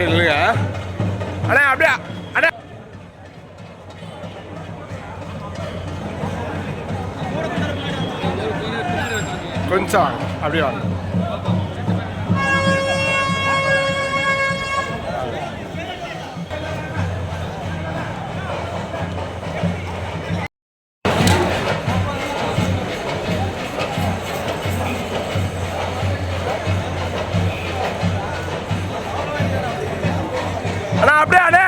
அப்படியே இல்லைங்க அண்ணே அப்படியே அண்ணே கொஞ்சம் அப்படியே வாங்க அண்ணா அப்படியே அண்ணே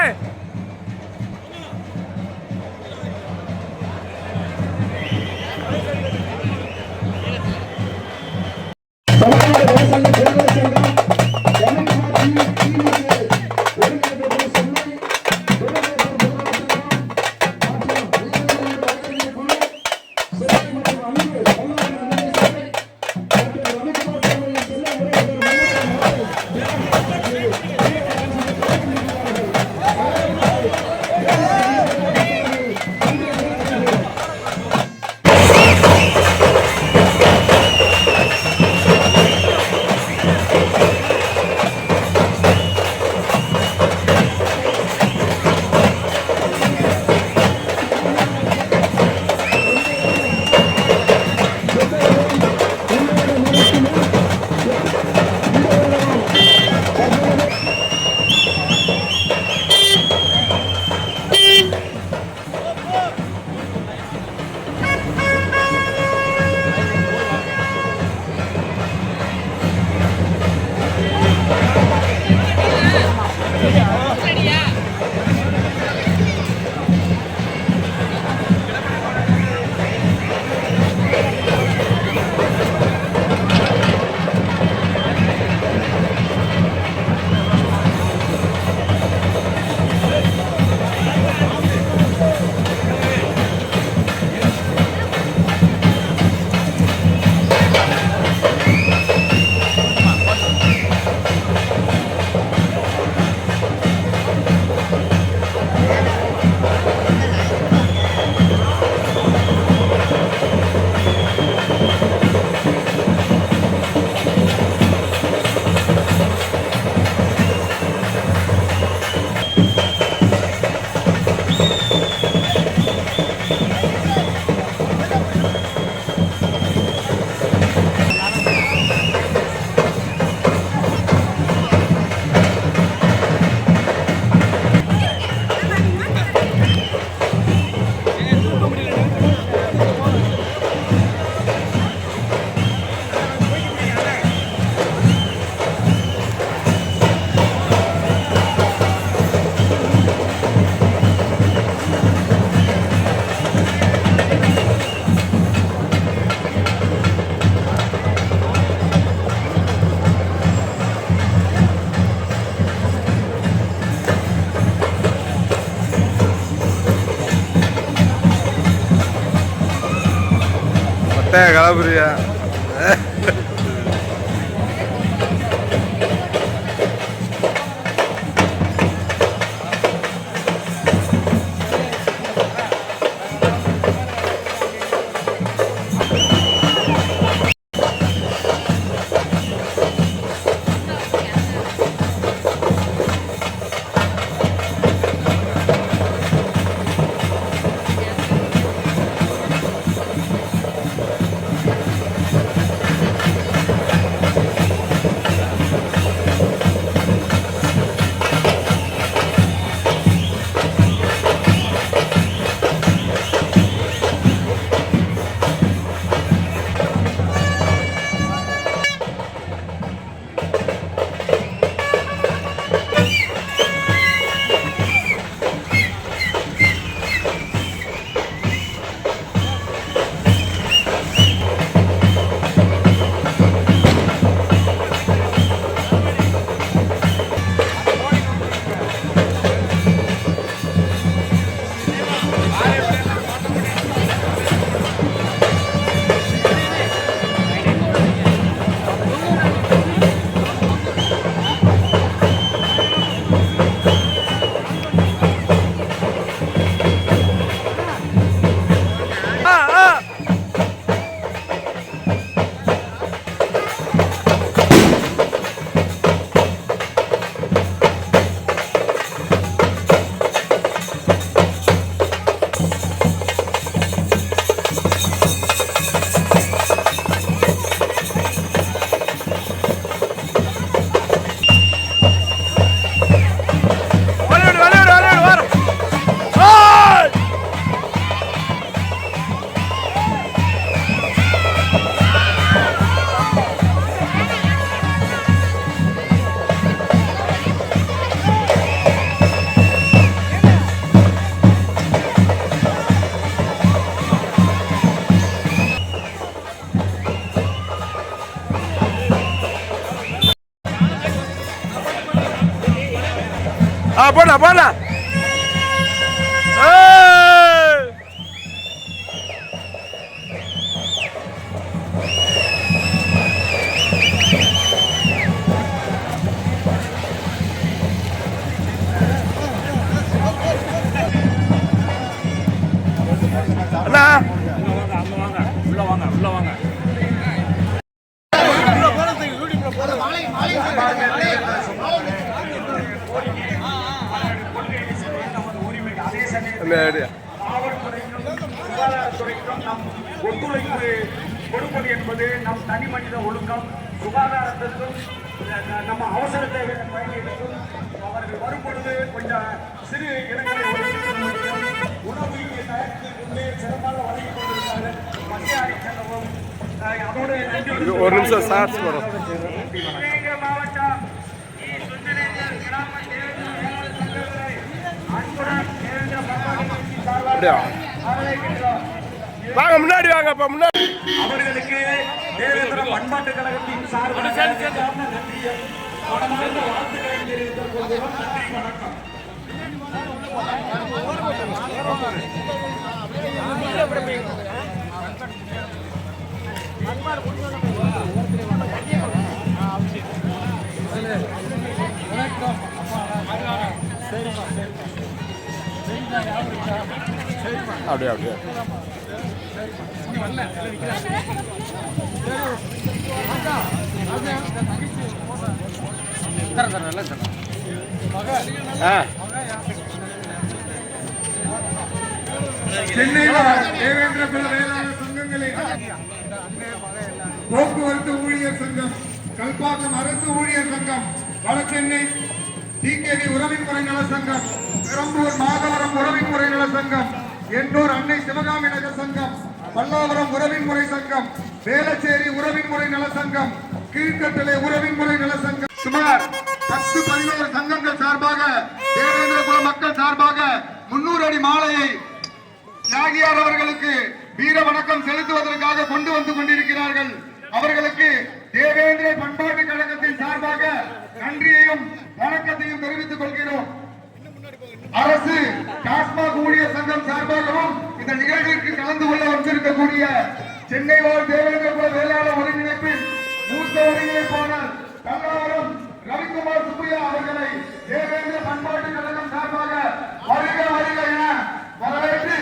கலபுரியா போண்ணா போண்ணா அண்ணா உள்ள வாங்க உள்ள வாங்க ஒத்துழைப்பு கொடுப்பது என்பது நம் தனி மனித ஒழுக்கம் சுகாதாரத்திற்கும் நம்ம அவசர தேவை பயணிகளுக்கும் அவர்கள் வரும் பொழுது கொஞ்சம் சிறு இடங்களை உணவு இங்கே தயாரித்து கொண்டு சிறப்பாக வழங்கிக் கொண்டிருக்கிறார்கள் மத்திய செல்லவும் அதோடு ஒரு நிமிஷம் சார்ஜ் வரும் மாவட்டம் வாங்க முன்னாடி வாங்கப்பா முன்னாடி அவர்களுக்கு தேவேந்திர பண்பாட்டு கழகத்தின் சார்பாக நன்றியை வாழ்த்துக்களை தெரிவித்துக் கொள்கிறோம். நன்றி வணக்கம். அப்படியே அப்படியே சென்னையில் தேவேந்திர குல வேளாளர் சங்கங்களின் போக்குவரத்து ஊழியர் சங்கம், கல்பாக்கம் அரசு ஊழியர் சங்கம், வடசென்னை டிகேடி உறவின்முறை நல சங்கம், பெரம்பூர் மாதவரம் உறவின்முறை நல சங்கம், எண்ணூர் அன்னை சிவகாமி நகர் சங்கம், பல்லாவரம் உறவின்முறை சங்கம், வேளச்சேரி உறவின்முறை நல சங்கம், கீழ்கட்டளை உறவின்முறை நல சங்கம், சுமார் 10-11 சங்கங்கள் சார்பாக தேவேந்திர குல மக்கள் சார்பாக 300 அடி மாலையை தியாகியார் அவர்களுக்கு வீர வணக்கம் செலுத்துவதற்காக கொண்டு வந்து கொண்டிருக்கிறார்கள். அவர்களுக்கு தேவேந்திர பண்பாட்டு கழகத்தின் சார்பாக நன்றியையும் வணக்கத்தையும் தெரிவித்துக் கொள்கிறோம். அரசு டாஸ்மாக் ஊழியர் சங்கம் சார்பாகவும் இந்த நிகழ்ச்சிக்கு கலந்து கொள்ள வந்திருக்கக்கூடிய சென்னை வாழ் தேவேந்திர குல வேளாளர் ஒருங்கிணைப்பின் மூத்த ஒருங்கிணைப்பாளர் பல்லாவரம் ரவிக்குமார் சுப்பையா அவர்களை தேவேந்திர பண்பாட்டு கழகம் சார்பாக வருக வருக என வரவேற்று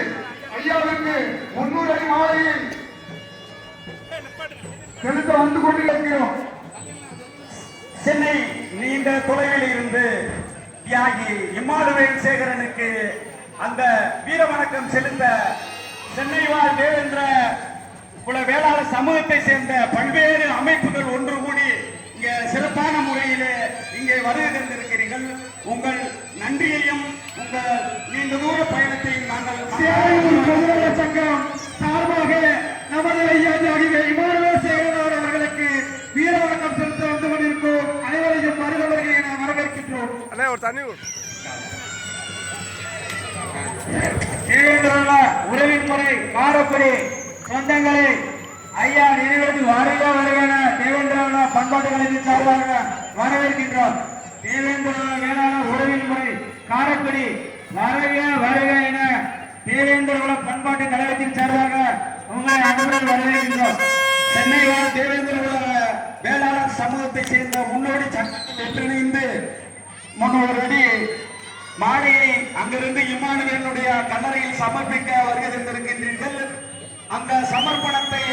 ஐயாவிற்கு 300 அடி மாலையை செலுத்த வந்து கொண்டிருக்கிறோம். சென்னை நீண்ட தொலைவில் இருந்து தியாகி இம்மானுவேல் சேகரனுக்கு அந்த வீர வணக்கம் செலுத்த சென்னை வாழ் தேவேந்திர குல வேளாளர் சமூகத்தை சேர்ந்த பல்வேறு அமைப்புகள் ஒன்று கூடி இங்கே சிறப்பான முறையிலே இங்கே வருகை தந்திருக்கிறீர்கள். உங்கள் நன்றியையும் உங்கள் நீண்ட தூர பயணத்தையும் நாங்கள் சங்கம் சார்பாக நமது ஐயா தியாகி இம்மானுவேல் சேகரன் அவர்களுக்கு வீர வணக்கம் செலுத்த வந்து கொண்டிருக்கிறோம். அனைவரையும் வருகிறவர்கள் என வரவேற்கின்றோம். அண்ணே ஒரு தண்ணி உறவின்முறை காரக்குடி சொந்தங்களை ஐயா நினைவுக்கு வருக வருகன தேவேந்திர பண்பாட்டு கழகத்தின் சார்பாக வரவேற்கின்றோம். தேவேந்திர வேளாண் உறவின்முறை காரக்குடி வருக வருக என தேவேந்திர பண்பாட்டு கழகத்தின் சார்பாக உங்களை அனைவரும் வரவேற்கின்றோம். சென்னை வாழ் தேவேந்திர வேளாளர் சமூகத்தை சேர்ந்த முன்னோடி சங்கத்தில் ஒன்றிணைந்து முன்னோடி மாலையை அங்கிருந்து இம்மானுவேலுடைய கல்லறையில் சமர்ப்பிக்க வருகை தந்திருக்கின்றீர்கள். அந்த சமர்ப்பணத்தை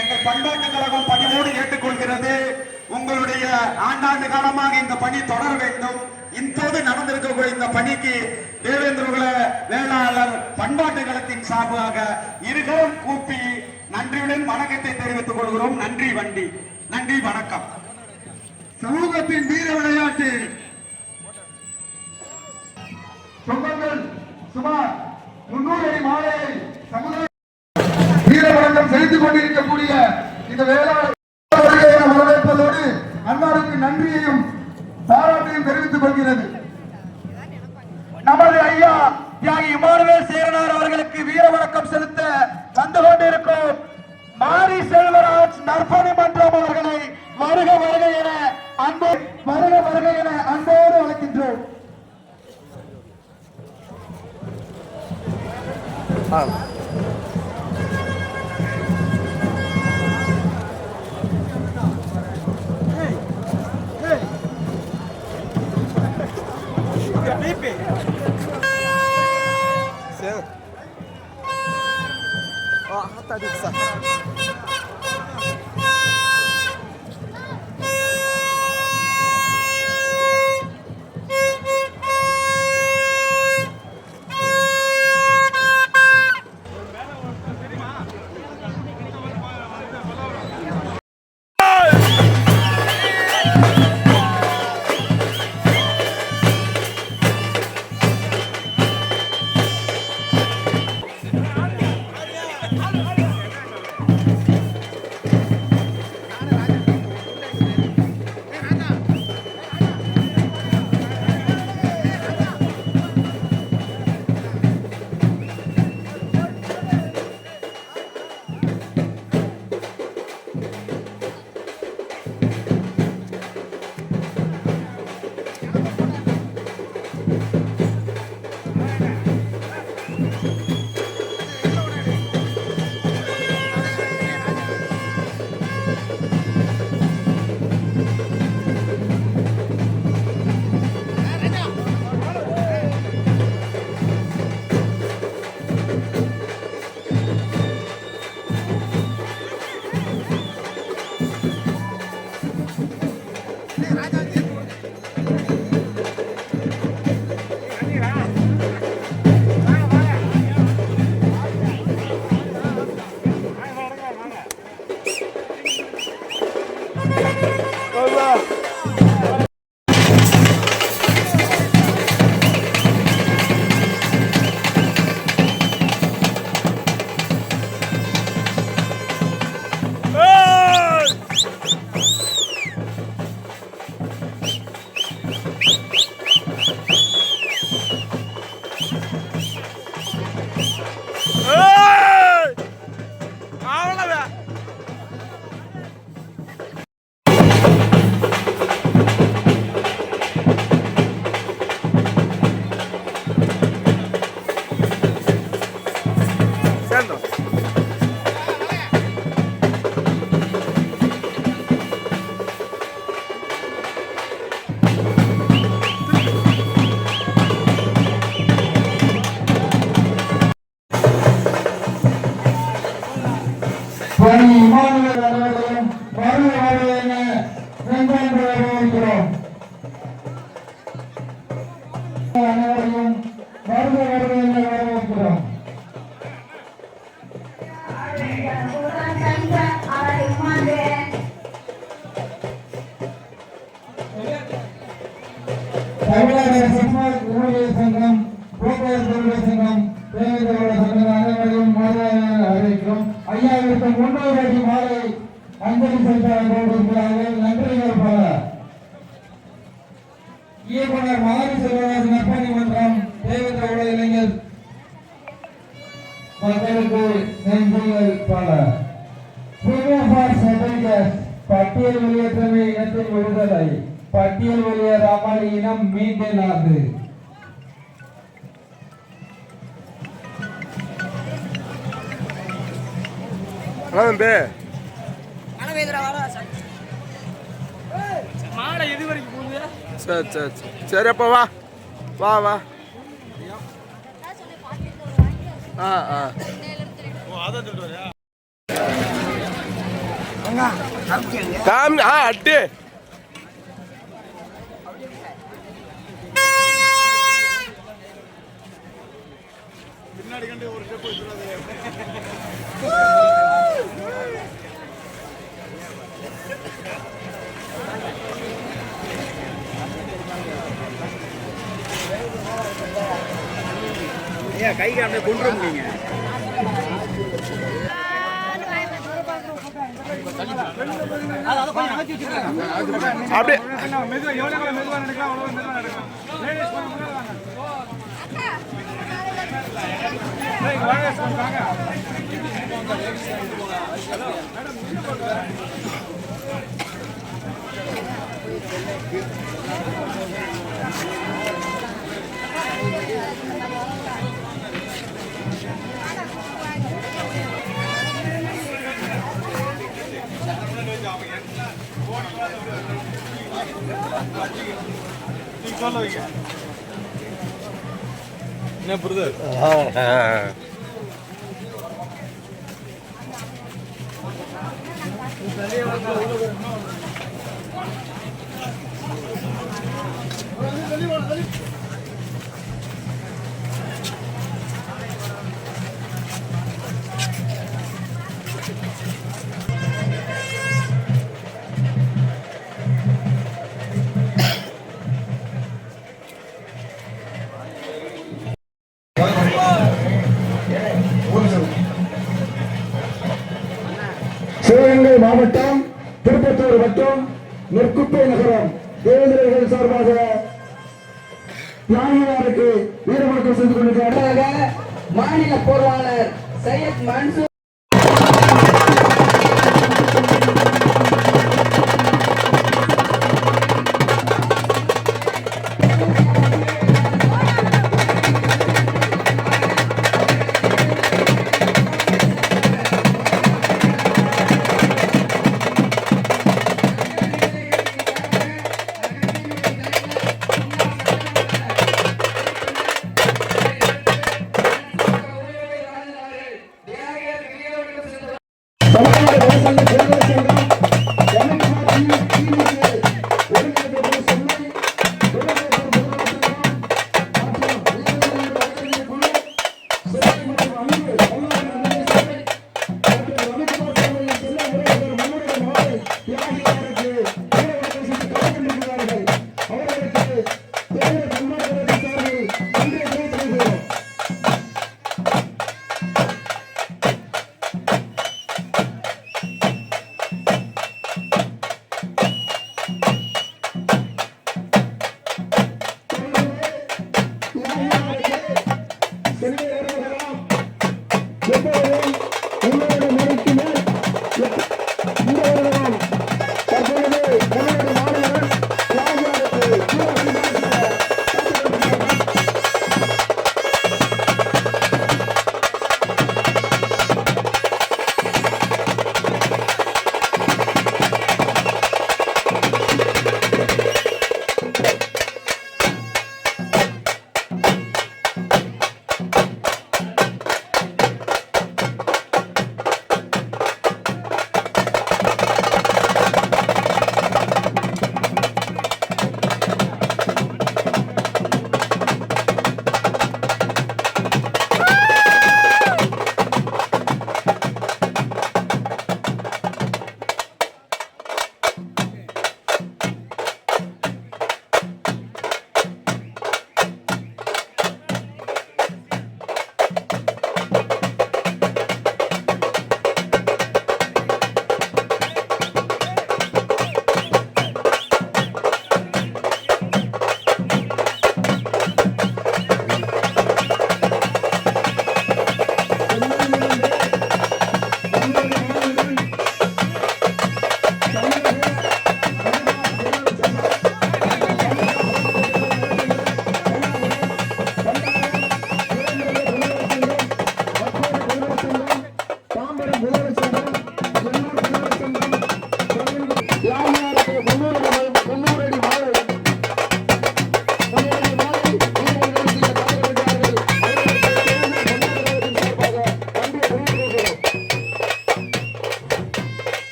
எங்கள் பண்பாட்டு கழகம் பணிவோடு ஏற்றுக்கொள்கிறது. உங்களுடைய ஆண்டாண்டு காலமாக இந்த பணி தொடர வேண்டும். இப்போது நடந்திருக்கக்கூடிய இந்த பணிக்கு தேவேந்திர குல வேளாளர் பண்பாட்டு கழகத்தின் சார்பாக இருகரம் கூப்பி நன்றியுடன் வணக்கத்தை தெரிவித்துக் கொள்கிறோம். நன்றி வண்டி, நன்றி வணக்கம். சமூகத்தின் வீர விளையாட்டு சொந்தங்கள் சுமார் 300 அடி மாலையை சமுதாய வீர வணக்கம் செலுத்திக் கொண்டிருக்கக்கூடிய இந்த வேளாண் வரவேற்பதோடு அன்னாருக்கு நன்றியையும் பாராட்டையும் தெரிவித்துக் கொள்கிறது. நமது ஐயா தியாகி இம்மானுவேல் சேகரனார் அவர்களுக்கு வீர வணக்கம் செலுத்த வந்து கொண்டிருக்கும் மாரி செல்வராஜ் நற்பணி மன்றம் அவர்களை வருக வருக என அன்போடு அழைக்கின்றோம். ஆ tadi besar. தமிழக சமாஜ் ஊழியர் சங்கம் போக்குவரத்து சங்கம் தேவையான சங்கம் அனைவரையும் மாதவராக அறிவிக்கிறோம். ஐயாவிற்கு 300 அடி மாலை அஞ்சலி செலுத்த கொண்டிருக்கிறார்கள். நன்றிகள் பல. இயக்குனர் மாரி செல்வராஜ் நற்பணி மன்றம் தேவேந்திர உலக இளைஞர் மக்களுக்கு நன்றிகள் பல. பட்டியல் வெளியேற்றமே இனத்தின் விடுதலை. பட்டியல் வெளியேறாமல் இனம் மீண்டெழாது. சரி சரி சரி அப்போ வா வா வா ஆ ஆ காமி ஆ அட்டு பின்னாடி கண்டு ஒரு ஸ்டெப் வச்சுறாதே. ஏன் கை காண்ட கொண்டு முடியுங்க. அப்படியே என்ன பிரதர் சிவகங்கை மாவட்டம் திருப்பத்தூர் மற்றும் நெற்குப்பை நகரம் தேவேந்திரர்கள் சார்பாக தியாகியாருக்கு வீரவணக்கம் செய்து கொண்டிருக்கிறார். மாநில பொருளாளர் சையத் மன்சூர்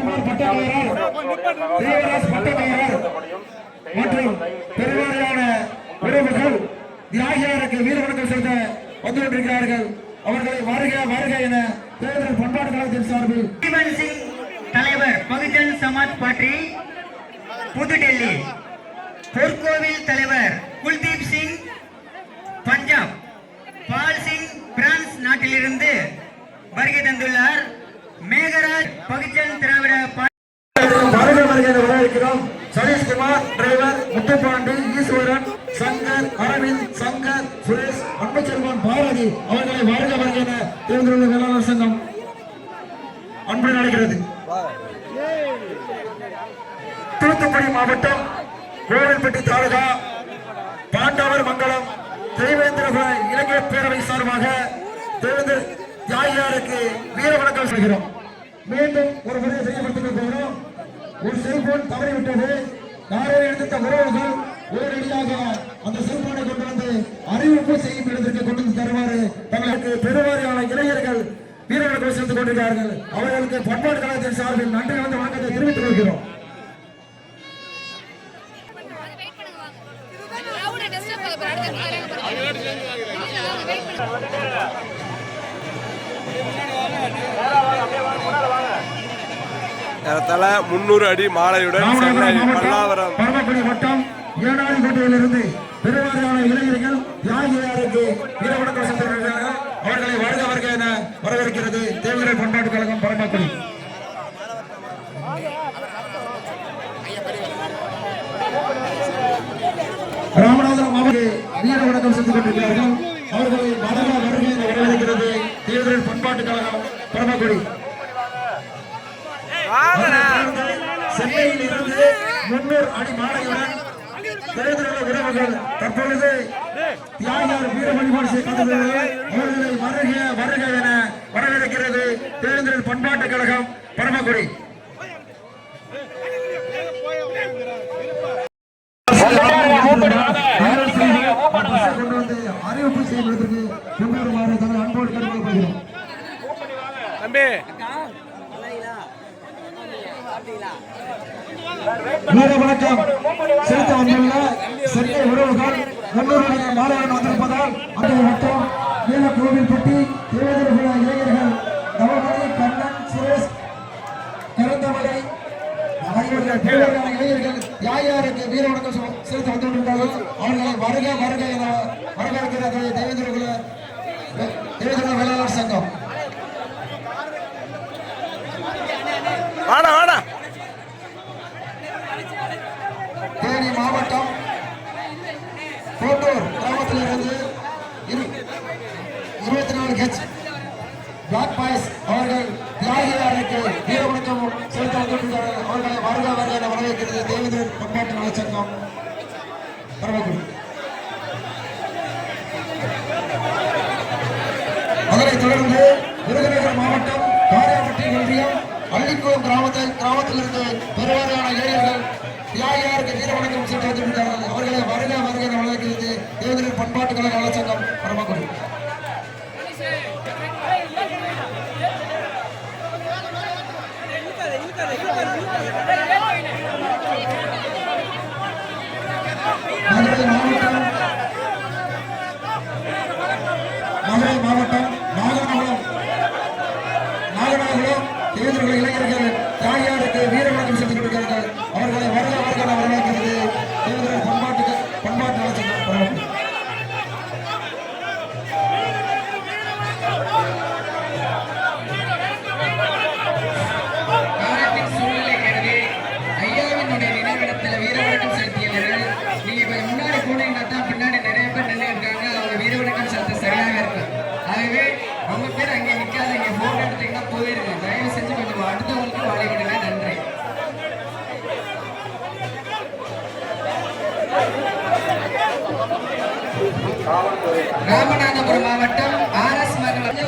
ராஜ்குமார் பட்டக்காரர், தேவராஜ் பட்டக்காரர் மற்றும் பெருவாரியான உறவுகள் தியாகியாருக்கு வீரவணக்கம் செலுத்த வந்து கொண்டிருக்கிறார்கள். அவர்களை வருக வருக என தேர்தல் பண்பாடு கழகத்தின் சார்பில் ஜீவன் சிங் தலைவர் பகுஜன் சமாஜ் பார்ட்டி புதுடெல்லி, பொற்கோவில் தலைவர் குல்தீப் சிங் பஞ்சாப், பால் சிங் பிரான்ஸ் நாட்டிலிருந்து வருகை தந்துள்ளார். மேகராஜ் பகுஜன் திராவிட வருக வருக என வரவேற்கிறோம். சதீஷ்குமார் டிரைவர், முத்துப்பாண்டி, ஈஸ்வரன், சங்கர், அரவிந்த், சங்கர், சுரேஷ், அன்புச்செல்வன், பாரதி அவர்களை வருக வருக என தேர்தல் வேளாளர் சங்கம் அன்பு நடக்கிறது. தூத்துக்குடி மாவட்டம் கோவில்பட்டி தாலுகா பாண்டவர் மங்கலம் தெய்வேந்திரகுல இலக்கிய பேரவை சார்பாக தேர்தல் தியாகியாருக்கு வீர வணக்கம் செய்கிறோம். மீண்டும் ஒரு முறை செய்யப்பட்டுக் போகிறோம். ஒரு செல்போன் தவறிவிட்டது. யாரோ எடுத்த உறவுகள் உடனடியாக அந்த செல்போனை கொண்டு வந்து அறிவிப்பு செய்யும் இடத்திற்கு கொண்டு வந்து தருமாறு தங்களுக்கு பெருவாரியான இளைஞர்கள் வீர வணக்கம் செலுத்திக் கொண்டிருக்கிறார்கள். அவர்களுக்கு பண்பாடு கழகத்தின் சார்பில் நன்றி கலந்த வணக்கத்தை தெரிவித்துக் கொள்கிறோம். ஏறத்தாழ 300 அடி மாலையுடன் சென்னை பல்லாவரம் பரமக்குடி வட்டம் ஏனாதிபேட்டையிலிருந்து பெருவாரியான இளைஞர்கள் தியாகியாருக்கு வீர வணக்கம் செலுத்துகிறார்கள். அவர்களை வருக வருக என வரவேற்கிறது தேர்தல் பண்பாட்டு கழகம் பரமக்குடி. ராமநாதபுரம் மாவட்ட வீர வணக்கம் செலுத்திக் கொண்டிருக்கிறார்கள். அவர்களை வருக வருக என வரவேற்கிறது தேர்தல் பண்பாட்டு கழகம் பரமக்குடி. சென்னையில் இருந்து 300 அடி மாலையுடன் தேர்தல் உறவுகள் தற்பொழுது தியாகியார் வீர வழிபாடு செய்யப்படுகிறார்கள். அவர்களை வருக வருக என வரவேற்கிறது தேர்தல் பண்பாட்டு கழகம் பரமக்குடி. கொண்டு வந்து அறிவிப்பு செய்வதற்கு கொண்டு வருமாறு தங்கள் அன்போடு கேட்டுக்கொள்கிறோம். வீர வணக்கம் செலுத்த வந்துள்ள சென்னை உறவுகள் 300 மாலையுடன் வந்திருப்பதால் அந்த மட்டும் வீர கோவில்பட்டி தேர்தல் இளைஞர்கள் நவமணி, கண்ணன், சுரேஷ், கருந்தமலை இளைஞர்கள் யாருக்கு வீர வணக்கம் செலுத்த வந்துள்ளார்கள். அவர்களை வருக வருக என வரவேற்கிறது தேர்தல் வேளாளர் சங்கம். தேனி மாவட்டம் கோட்டூர் கிராமத்திலிருந்து 24H பிளாக் பாய்ஸ் அவர்கள் தியாகியாருக்கு வீர வணக்கம் செலுத்த வந்துள்ளார்கள். அவர்களை வருக வருக என வரவேற்கிறது தேவேந்திர பண்பாட்டு நலச்சங்கம் பரமக்குடி. அதனைத் தொடர்ந்து விருதுநகர் மாவட்டம் காரியாபட்டி ஒன்றியம் அள்ளிக்குளம் கிராமத்திலிருந்து பெருவாரியான இளைஞர்கள் தியாகியாருக்கு வீர வணக்கம் செலுத்த வந்துள்ளார்கள். அவர்களை வருக வருக என வரவேற்கிறது தேவேந்திர பண்பாட்டு கழக நலச்சங்கம் பரமக்குடி. மதுரை மாவட்டம் நாகநாதபுரம் தேர்தல் இளைஞர்கள் தியாகியாருக்கு வீர வணக்கம் செலுத்திக் கொண்டிருக்கிறார்கள். அவர்களை வருக வருக என வரவேற்கிறது தேர்தல் பண்பாட்டு நலச்சங்கம் பரமக்குடி. சூழ்நிலை கருதி ஐயாவினுடைய நினைவிடத்தில் வீர வணக்கம் செலுத்தியவர்கள் நீங்க கொஞ்சம் முன்னாடி போனீங்கன்னா தான் பின்னாடி நிறைய பேர் நின்று இருக்காங்க. அவங்க வீர வணக்கம் செலுத்த சரியாக இருக்கு. ஆகவே ரொம்ப பேர் அங்கே நிற்காத இங்கே போட்டோ எடுத்தீங்கன்னா போயிருங்க. தயவு செஞ்சு கொஞ்சம் அடுத்தவங்களுக்கு வாழ விடுங்க. நன்றி. ராமநாதபுரம் மாவட்டம் RS மங்கலம்